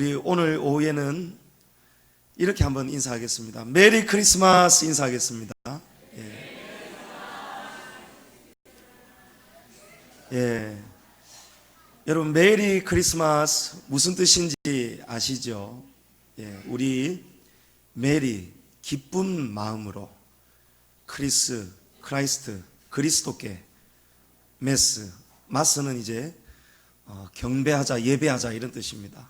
우리 오늘 오후에는 이렇게 한번 인사하겠습니다. 메리 크리스마스 인사하겠습니다. 여러분, 메리 크리스마스 무슨 뜻인지 아시죠? 우리 메리, 기쁜 마음으로, 크라이스트, 그리스도께, 마스는 이제 경배하자, 예배하자 이런 뜻입니다.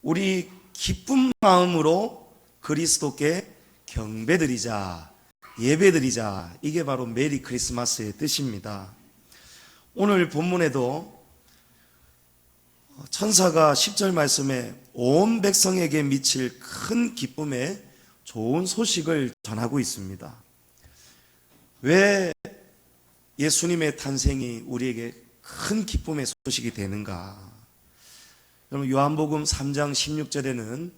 우리 기쁜 마음으로 그리스도께 경배드리자, 예배드리자, 이게 바로 메리 크리스마스의 뜻입니다. 오늘 본문에도 천사가 10절 말씀에 온 백성에게 미칠 큰 기쁨의 좋은 소식을 전하고 있습니다. 왜 예수님의 탄생이 우리에게 큰 기쁨의 소식이 되는가? 여러분, 요한복음 3장 16절에는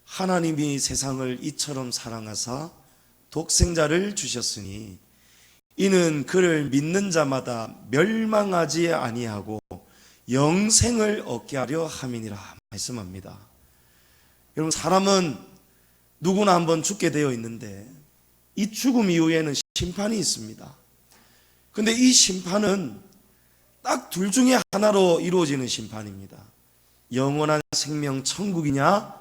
하나님이 세상을 이처럼 사랑하사 독생자를 주셨으니 이는 그를 믿는 자마다 멸망하지 아니하고 영생을 얻게 하려 함이니라 말씀합니다. 여러분, 사람은 누구나 한번 죽게 되어 있는데 이 죽음 이후에는 심판이 있습니다. 그런데 이 심판은 딱 둘 중에 하나로 이루어지는 심판입니다. 영원한 생명 천국이냐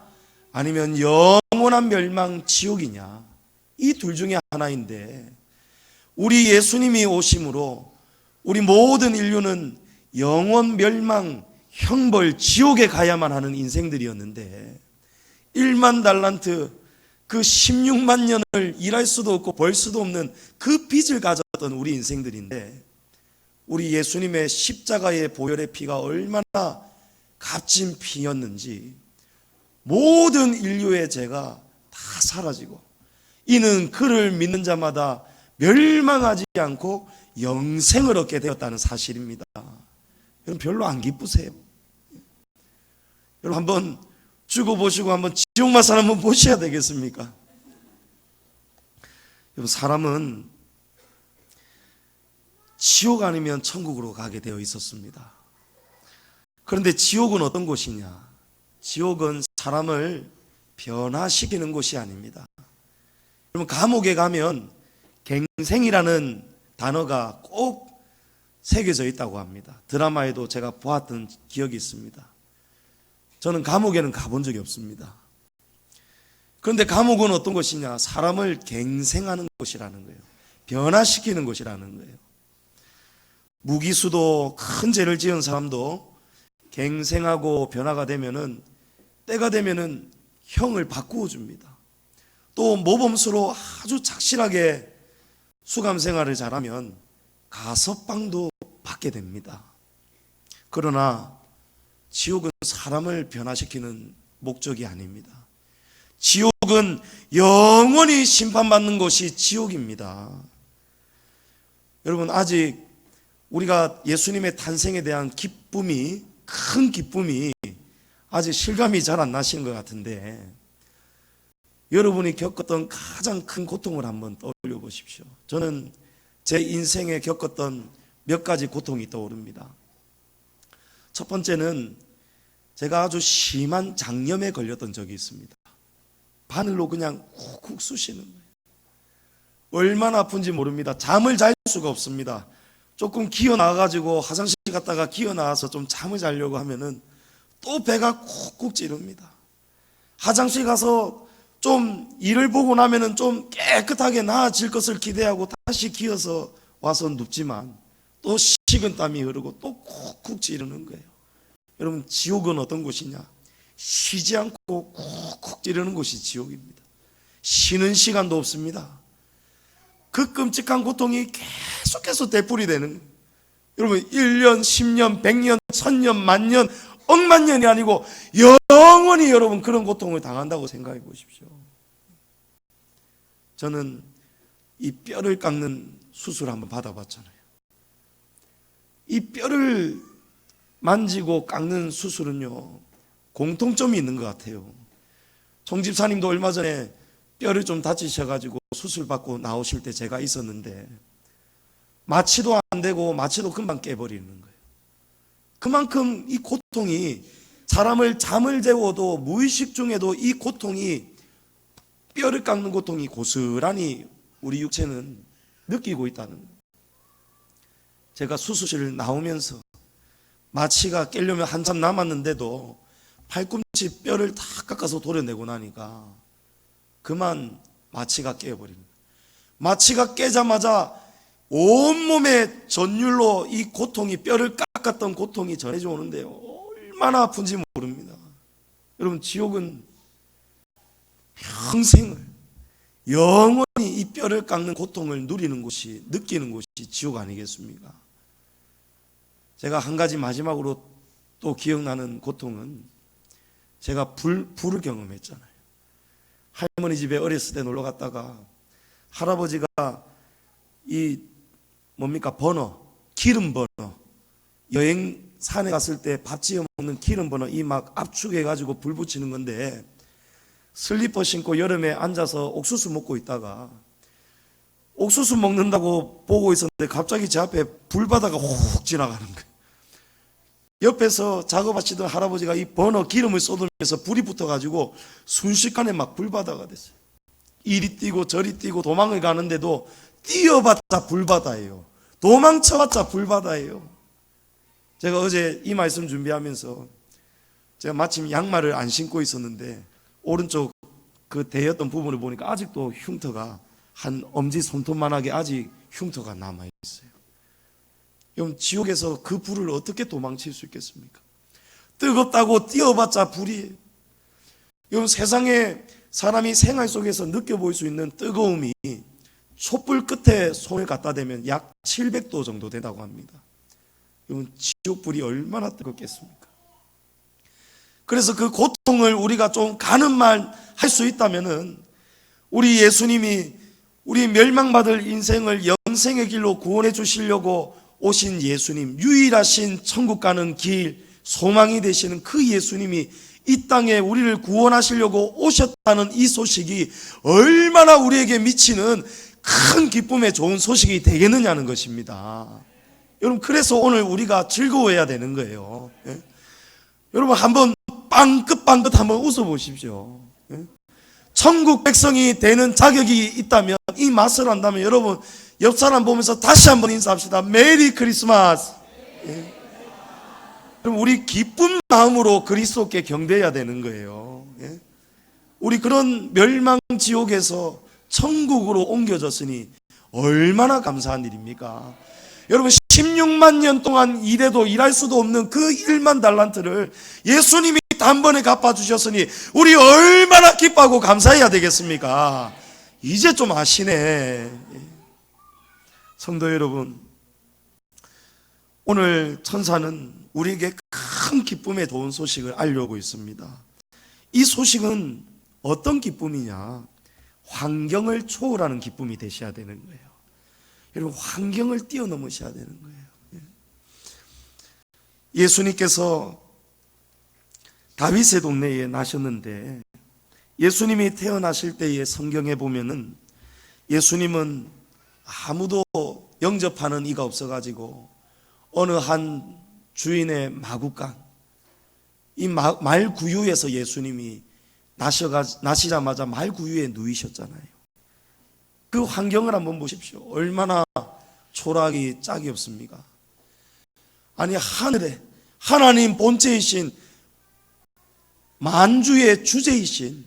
아니면 영원한 멸망 지옥이냐, 이 둘 중에 하나인데 우리 예수님이 오심으로 우리 모든 인류는 영원 멸망 형벌 지옥에 가야만 하는 인생들이었는데 1만 달란트 그 16만 년을 일할 수도 없고 벌 수도 없는 그 빚을 가졌던 우리 인생들인데 우리 예수님의 십자가의 보혈의 피가 얼마나 값진 피였는지 모든 인류의 죄가 다 사라지고 이는 그를 믿는 자마다 멸망하지 않고 영생을 얻게 되었다는 사실입니다. 여러분, 별로 안 기쁘세요? 여러분, 한번 죽어보시고 한번 지옥 맛을 한번 보셔야 되겠습니까? 여러분, 사람은 지옥 아니면 천국으로 가게 되어 있었습니다. 그런데 지옥은 어떤 곳이냐? 지옥은 사람을 변화시키는 곳이 아닙니다. 여러분, 감옥에 가면 갱생이라는 단어가 꼭 새겨져 있다고 합니다. 드라마에도 제가 보았던 기억이 있습니다. 저는 감옥에는 가본 적이 없습니다. 그런데 감옥은 어떤 곳이냐? 사람을 갱생하는 곳이라는 거예요. 변화시키는 곳이라는 거예요. 무기수도 큰 죄를 지은 사람도 갱생하고 변화가 되면은 때가 되면은 형을 바꾸어 줍니다. 또 모범수로 아주 착실하게 수감 생활을 잘하면 가석방도 받게 됩니다. 그러나 지옥은 사람을 변화시키는 목적이 아닙니다. 지옥은 영원히 심판받는 곳이 지옥입니다. 여러분, 아직 우리가 예수님의 탄생에 대한 기쁨이, 큰 기쁨이 아직 실감이 잘 안 나시는 것 같은데 여러분이 겪었던 가장 큰 고통을 한번 떠올려 보십시오. 저는 제 인생에 겪었던 몇 가지 고통이 떠오릅니다. 첫 번째는 제가 아주 심한 장염에 걸렸던 적이 있습니다. 바늘로 그냥 쿡쿡 쑤시는 거예요. 얼마나 아픈지 모릅니다. 잠을 잘 수가 없습니다. 조금 기어 나와가지고 화장실 갔다가 기어 나와서 좀 잠을 자려고 하면은 또 배가 쿡쿡 찌릅니다. 화장실 가서 좀 일을 보고 나면은 좀 깨끗하게 나아질 것을 기대하고 다시 기어서 와서 눕지만 또 식은 땀이 흐르고 또 쿡쿡 찌르는 거예요. 여러분, 지옥은 어떤 곳이냐? 쉬지 않고 쿡쿡 찌르는 곳이 지옥입니다. 쉬는 시간도 없습니다. 그 끔찍한 고통이 계속해서 되풀이되는 거예요. 여러분, 1년, 10년, 100년, 1000년, 만년, 억만 년이 아니고 영원히 여러분 그런 고통을 당한다고 생각해 보십시오. 저는 이 뼈를 깎는 수술을 한번 받아봤잖아요. 이 뼈를 만지고 깎는 수술은요, 공통점이 있는 것 같아요. 정 집사님도 얼마 전에 뼈를 좀 다치셔가지고 수술 받고 나오실 때 제가 있었는데 마취도 안 되고 마취도 금방 깨버리는 거예요. 그만큼 이 고통이 사람을 잠을 재워도 무의식 중에도 이 고통이, 뼈를 깎는 고통이 고스란히 우리 육체는 느끼고 있다는 거예요. 제가 수술실 나오면서 마취가 깨려면 한참 남았는데도 팔꿈치 뼈를 다 깎아서 도려내고 나니까 그만 마취가 깨어버립니다. 마취가 깨자마자 온몸에 전율로 이 고통이, 뼈를 깎았던 고통이 전해져 오는데요, 얼마나 아픈지 모릅니다. 여러분, 지옥은 평생을 영원히 이 뼈를 깎는 고통을 누리는 곳이, 느끼는 곳이 지옥 아니겠습니까? 제가 한 가지 마지막으로 또 기억나는 고통은, 제가 불을 경험했잖아요. 할머니 집에 어렸을 때 놀러 갔다가 할아버지가 이 뭡니까, 기름 버너, 여행 산에 갔을 때 밥 지어 먹는 기름 버너, 이 막 압축해 가지고 불 붙이는 건데, 슬리퍼 신고 여름에 앉아서 옥수수 먹고 있다가 옥수수 먹는다고 보고 있었는데 갑자기 제 앞에 불바다가 훅 지나가는 거예요. 옆에서 작업하시던 할아버지가 이 버너 기름을 쏟으면서 불이 붙어가지고 순식간에 막 불바다가 됐어요. 이리 뛰고 저리 뛰고 도망을 가는데도 뛰어봤자 불바다예요. 도망쳐봤자 불바다예요. 제가 어제 이 말씀 준비하면서 제가 마침 양말을 안 신고 있었는데 오른쪽 그 대였던 부분을 보니까 아직도 흉터가, 한 엄지 손톱만하게 아직 흉터가 남아있어요. 여러분, 지옥에서 그 불을 어떻게 도망칠 수 있겠습니까? 뜨겁다고 뛰어봤자 불이에요. 여러분, 세상에 사람이 생활 속에서 느껴볼 수 있는 뜨거움이 촛불 끝에 손을 갖다 대면 약 700도 정도 된다고 합니다. 여러분, 지옥불이 얼마나 뜨겁겠습니까? 그래서 그 고통을 우리가 좀 가늠만 할 수 있다면은, 우리 예수님이 우리 멸망받을 인생을 영생의 길로 구원해 주시려고 오신 예수님, 유일하신 천국 가는 길, 소망이 되시는 그 예수님이 이 땅에 우리를 구원하시려고 오셨다는 이 소식이 얼마나 우리에게 미치는 큰 기쁨의 좋은 소식이 되겠느냐는 것입니다. 여러분, 그래서 오늘 우리가 즐거워해야 되는 거예요. 예? 여러분, 한번 빵긋빵긋 한번 웃어보십시오. 예? 천국 백성이 되는 자격이 있다면, 이 맛을 안다면, 여러분, 옆 사람 보면서 다시 한번 인사합시다. 메리 크리스마스. 예? 그럼 우리 기쁜 마음으로 그리스도께 경배해야 되는 거예요. 예? 우리 그런 멸망 지옥에서 천국으로 옮겨졌으니 얼마나 감사한 일입니까? 여러분, 16만 년 동안 일해도 일할 수도 없는 그 1만 달란트를 예수님이 단번에 갚아주셨으니 우리 얼마나 기뻐하고 감사해야 되겠습니까? 이제 좀 아시네. 성도 여러분, 오늘 천사는 우리에게 큰 기쁨의 좋은 소식을 알려오고 있습니다. 이 소식은 어떤 기쁨이냐? 환경을 초월하는 기쁨이 되셔야 되는 거예요. 여러분, 환경을 뛰어넘으셔야 되는 거예요. 예수님께서 다윗의 동네에 나셨는데, 예수님이 태어나실 때의 성경에 보면은 예수님은 아무도 영접하는 이가 없어가지고 어느 한 주인의 마구간, 이 말구유에서 예수님이 나시자마자 말구유에 누이셨잖아요. 그 환경을 한번 보십시오. 얼마나 초라하기 짝이 없습니까? 아니, 하늘에 하나님 본체이신, 만주의 주제이신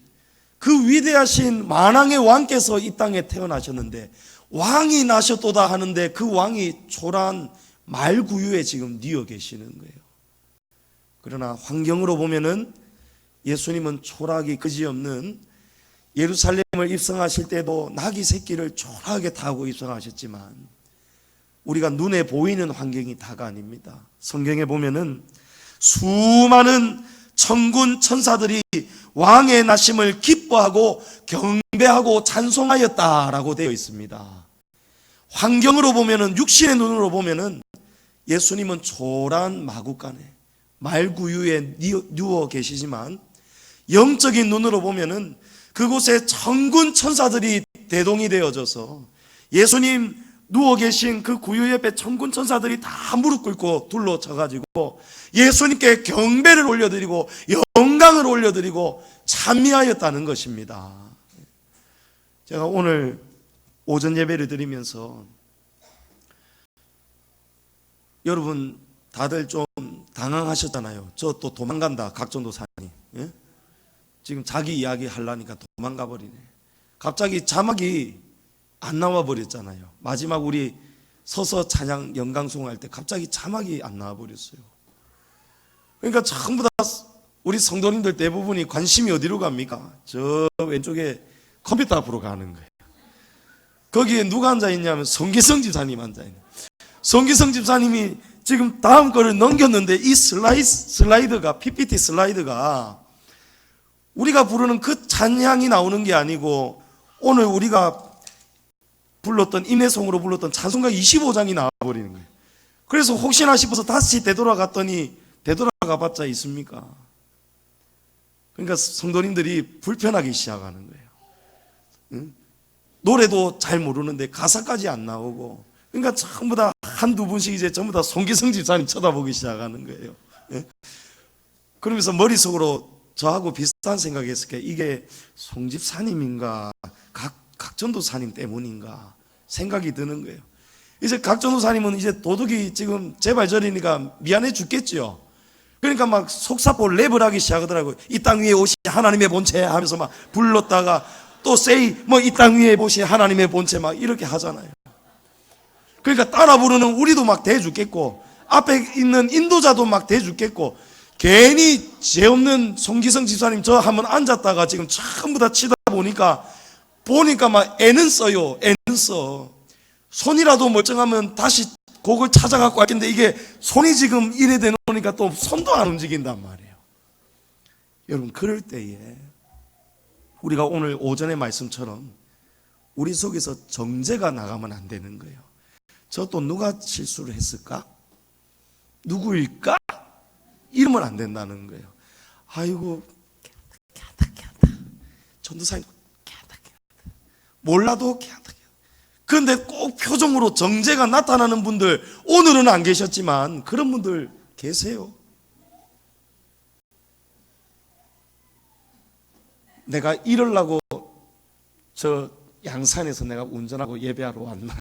그 위대하신 만왕의 왕께서 이 땅에 태어나셨는데, 왕이 나셨도다 하는데 그 왕이 초라한 말구유에 지금 뉘어 계시는 거예요. 그러나 환경으로 보면은 예수님은 초라하기 그지없는 예루살렘을 입성하실 때도 낙이 새끼를 초라하게 타고 입성하셨지만, 우리가 눈에 보이는 환경이 다가 아닙니다. 성경에 보면은 수많은 천군 천사들이 왕의 나심을 기뻐하고 경배하고 찬송하였다라고 되어 있습니다. 환경으로 보면은, 육신의 눈으로 보면은 예수님은 초라한 마구간에 말구유에 누워 계시지만, 영적인 눈으로 보면은 그곳에 천군 천사들이 대동이 되어져서 예수님 누워 계신 그 구유 옆에 천군 천사들이 다 무릎 꿇고 둘러쳐가지고 예수님께 경배를 올려드리고 영광을 올려드리고 찬미하였다는 것입니다. 제가 오늘 오전 예배를 드리면서 여러분 다들 좀 당황하셨잖아요. 저 또 도망간다, 각전도사님. 예? 지금 자기 이야기 하려니까 도망가 버리네. 갑자기 자막이 안 나와 버렸잖아요. 마지막 우리 서서 찬양 영광송할 때 갑자기 자막이 안 나와 버렸어요. 그러니까 전부 다 우리 성도님들 대부분이 관심이 어디로 갑니까? 저 왼쪽에 컴퓨터 앞으로 가는 거예요. 거기에 누가 앉아 있냐면 성기성 집사님 앉아 있는. 성기성 집사님이 지금 다음 거를 넘겼는데 이 슬라이드가 PPT 슬라이드가 우리가 부르는 그 찬양이 나오는 게 아니고 오늘 우리가 불렀던 인내송으로 불렀던 찬송가 25장이 나와버리는 거예요. 그래서 혹시나 싶어서 다시 되돌아갔더니 되돌아가 봤자 있습니까? 그러니까 성도님들이 불편하기 시작하는 거예요. 응? 노래도 잘 모르는데 가사까지 안 나오고, 그러니까 전부 다 한두 분씩 이제 전부 다 송기성 집사님 쳐다보기 시작하는 거예요. 예? 그러면서 머릿속으로 저하고 비슷한 생각이 했을 게 이게 송 집사님인가 각전도사님 때문인가 생각이 드는 거예요. 이제 각전도사님은 이제 도둑이 지금 제발저리니까 미안해 죽겠죠. 그러니까 막 속사포 랩을 하기 시작하더라고요. 이 땅 위에 오시 하나님의 본체 하면서 막 불렀다가 또 say 뭐 이 땅 위에 보시 하나님의 본체 막 이렇게 하잖아요. 그러니까 따라 부르는 우리도 막 대 죽겠고 앞에 있는 인도자도 막 대 죽겠고 괜히 죄 없는 송기성 집사님 저 한번 앉았다가 지금 전부 다 치다 보니까 막 애는 써요. 애는 써. 손이라도 멀쩡하면 다시 곡을 찾아갖고 왔겠는데 이게 손이 지금 이래 되놓으니까 또 손도 안 움직인단 말이에요. 여러분 그럴 때에 우리가 오늘 오전의 말씀처럼 우리 속에서 정죄가 나가면 안 되는 거예요. 저 또 누가 실수를 했을까? 누구일까? 이러면 안 된다는 거예요. 아이고 전도사님 몰라도 그런데 꼭 표정으로 정죄가 나타나는 분들 오늘은 안 계셨지만 그런 분들 계세요. 내가 이러려고 저 양산에서 내가 운전하고 예배하러 왔나?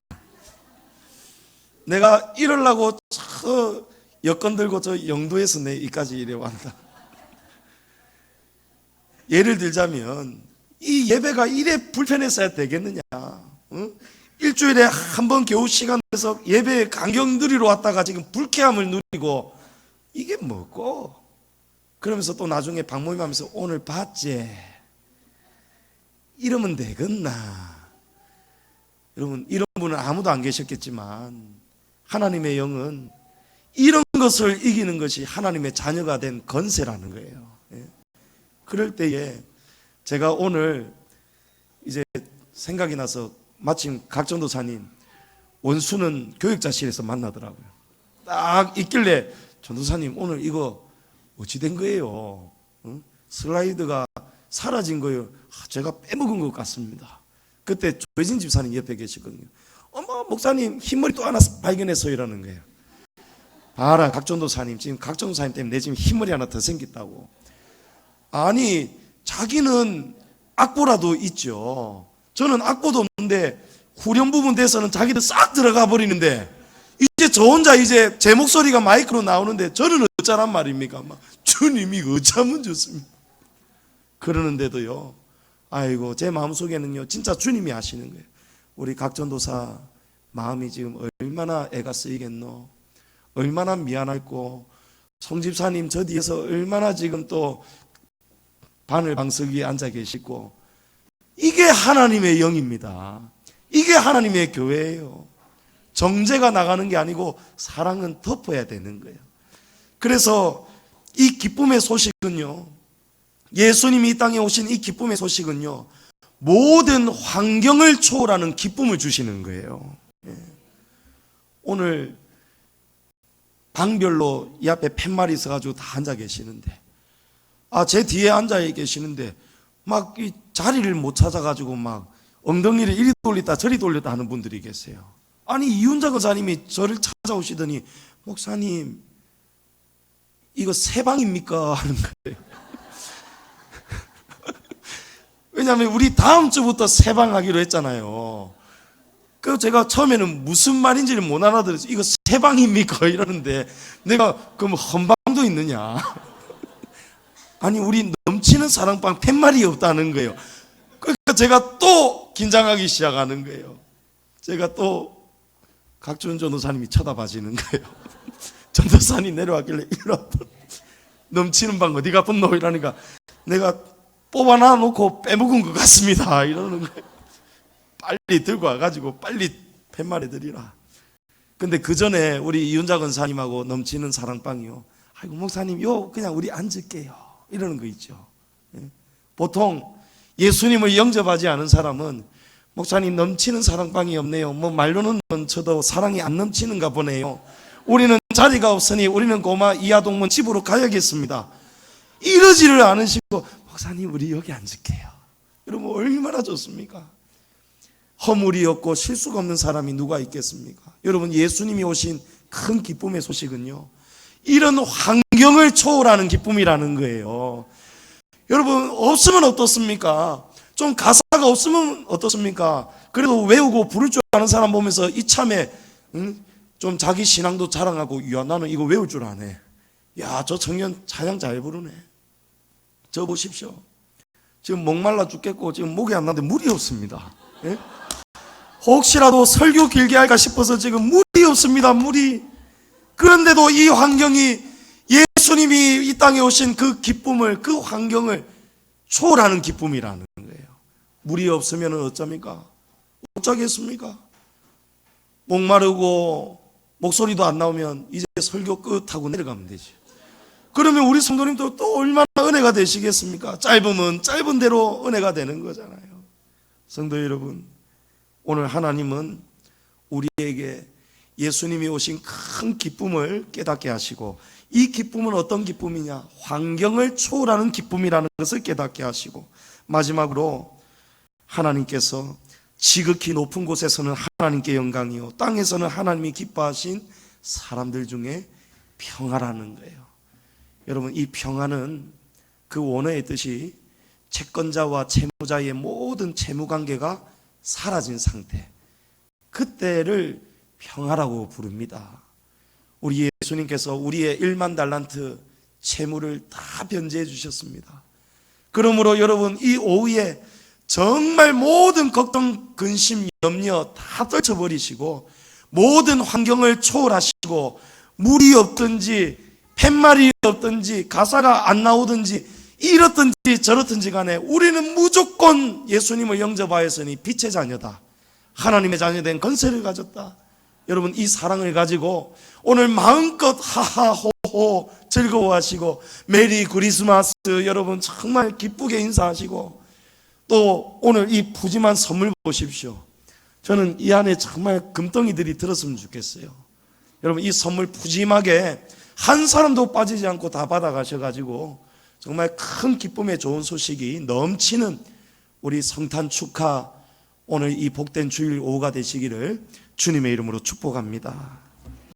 내가 이러려고 저 여권 들고 저 영도에서 내 이까지 이래 왔나? 예를 들자면 이 예배가 이래 불편했어야 되겠느냐? 응? 일주일에 한 번 겨우 시간 내서 예배 간격 누리러 왔다가 지금 불쾌함을 누리고 이게 뭐고? 그러면서 또 나중에 박모임하면서 오늘 봤지? 이러면 되겠나? 여러분 이런 분은 아무도 안 계셨겠지만 하나님의 영은 이런 것을 이기는 것이 하나님의 자녀가 된 건세라는 거예요. 그럴 때에 제가 오늘 이제 생각이 나서 마침 각전도사님 원수는 교육자실에서 만나더라고요. 딱 있길래 전도사님 오늘 이거 어찌 된 거예요? 슬라이드가 사라진 거예요. 제가 빼먹은 것 같습니다. 그때 조혜진 집사님 옆에 계시거든요. 어머 목사님 흰머리 또 하나 발견했어요 이러는 거예요. 봐라 각전도사님 지금 각전도사님 때문에 내 지금 흰머리 하나 더 생겼다고. 아니 자기는 악보라도 있죠. 저는 악보도 없는데 후렴 부분 돼서는 자기들 싹 들어가 버리는데 이제 저 혼자 이제 제 목소리가 마이크로 나오는데 저는 어쩌란 말입니까? 막 주님이 어쩌면 좋습니까? 그러는데도요. 아이고 제 마음속에는요 진짜 주님이 아시는 거예요. 우리 각전도사 마음이 지금 얼마나 애가 쓰이겠노? 얼마나 미안할고 송집사님 저 뒤에서 얼마나 지금 또 바늘방석 위에 앉아 계시고 이게 하나님의 영입니다. 이게 하나님의 교회예요. 정죄가 나가는 게 아니고 사랑은 덮어야 되는 거예요. 그래서 이 기쁨의 소식은요, 예수님이 이 땅에 오신 이 기쁨의 소식은요, 모든 환경을 초월하는 기쁨을 주시는 거예요. 오늘 방별로 이 앞에 팻말이 있어가지고 다 앉아 계시는데 제 뒤에 앉아 계시는데 막 이 자리를 못 찾아가지고 막 엉덩이를 이리 돌렸다 저리 돌렸다 하는 분들이 계세요. 아니 이윤자 권사님이 저를 찾아오시더니 목사님 이거 새 방입니까? 하는 거예요. 왜냐하면 우리 다음 주부터 새 방 하기로 했잖아요. 그래서 제가 처음에는 무슨 말인지를 못 알아들었어요. 이거 새 방입니까? 이러는데 내가 그럼 헌방도 있느냐? 아니 우리 넘치는 사랑방 팻말이 없다는 거예요. 그러니까 제가 또 긴장하기 시작하는 거예요. 제가 또 각준 전도사님이 쳐다봐지는 거예요. 전도사님 내려왔길래 이리 와. 넘치는 방 어디가 분노 이러니까 내가 뽑아놔 놓고 빼먹은 것 같습니다 이러는 거예요. 빨리 들고 와가지고 빨리 팻말해 드리라. 근데 그 전에 우리 이윤자 권사님하고 넘치는 사랑방이요, 아이고 목사님 요 그냥 우리 앉을게요 이러는 거 있죠. 보통 예수님을 영접하지 않은 사람은 목사님 넘치는 사랑방이 없네요, 뭐 말로는 넘쳐도 사랑이 안 넘치는가 보네요, 우리는 자리가 없으니 우리는 고마 이하동문 집으로 가야겠습니다 이러지를 않으시고 목사님 우리 여기 앉을게요 이러면 얼마나 좋습니까? 허물이 없고 실수가 없는 사람이 누가 있겠습니까? 여러분 예수님이 오신 큰 기쁨의 소식은요 이런 환경을 초월하는 기쁨이라는 거예요. 여러분 없으면 어떻습니까? 좀 가사가 없으면 어떻습니까? 그래도 외우고 부를 줄 아는 사람 보면서 이참에 좀 자기 신앙도 자랑하고, 야 나는 이거 외울 줄 아네, 야 저 청년 찬양 잘 부르네. 저 보십시오, 지금 목말라 죽겠고 지금 목이 안 나는데 물이 없습니다. 예? 혹시라도 설교 길게 할까 싶어서 지금 물이 없습니다, 물이. 그런데도 이 환경이 예수님이 이 땅에 오신 그 기쁨을, 그 환경을 초월하는 기쁨이라는 거예요. 물이 없으면 어쩝니까? 어쩌겠습니까? 목마르고 목소리도 안 나오면 이제 설교 끝하고 내려가면 되지. 그러면 우리 성도님도 또 얼마나 은혜가 되시겠습니까? 짧으면 짧은 대로 은혜가 되는 거잖아요. 성도 여러분, 오늘 하나님은 우리에게 예수님이 오신 큰 기쁨을 깨닫게 하시고, 이 기쁨은 어떤 기쁨이냐? 환경을 초월하는 기쁨이라는 것을 깨닫게 하시고, 마지막으로 하나님께서 지극히 높은 곳에서는 하나님께 영광이요 땅에서는 하나님이 기뻐하신 사람들 중에 평화라는 거예요. 여러분 이 평화는 그 원어의 뜻이 채권자와 채무자의 모든 채무관계가 사라진 상태, 그때를 평화라고 부릅니다. 우리 예수님께서 우리의 1만 달란트 채무를 다 변제해 주셨습니다. 그러므로 여러분 이 오후에 정말 모든 걱정, 근심, 염려 다 떨쳐버리시고 모든 환경을 초월하시고, 물이 없든지 팻말이 없든지 가사가 안 나오든지 이렇든지 저렇든지 간에 우리는 무조건 예수님을 영접하였으니 빛의 자녀다, 하나님의 자녀된 권세를 가졌다. 여러분 이 사랑을 가지고 오늘 마음껏 하하호호 즐거워하시고 메리 크리스마스 여러분 정말 기쁘게 인사하시고, 또 오늘 이 푸짐한 선물 보십시오. 저는 이 안에 정말 금덩이들이 들었으면 좋겠어요. 여러분 이 선물 푸짐하게 한 사람도 빠지지 않고 다 받아가셔가지고 정말 큰 기쁨의 좋은 소식이 넘치는 우리 성탄 축하, 오늘 이 복된 주일 오후가 되시기를 주님의 이름으로 축복합니다.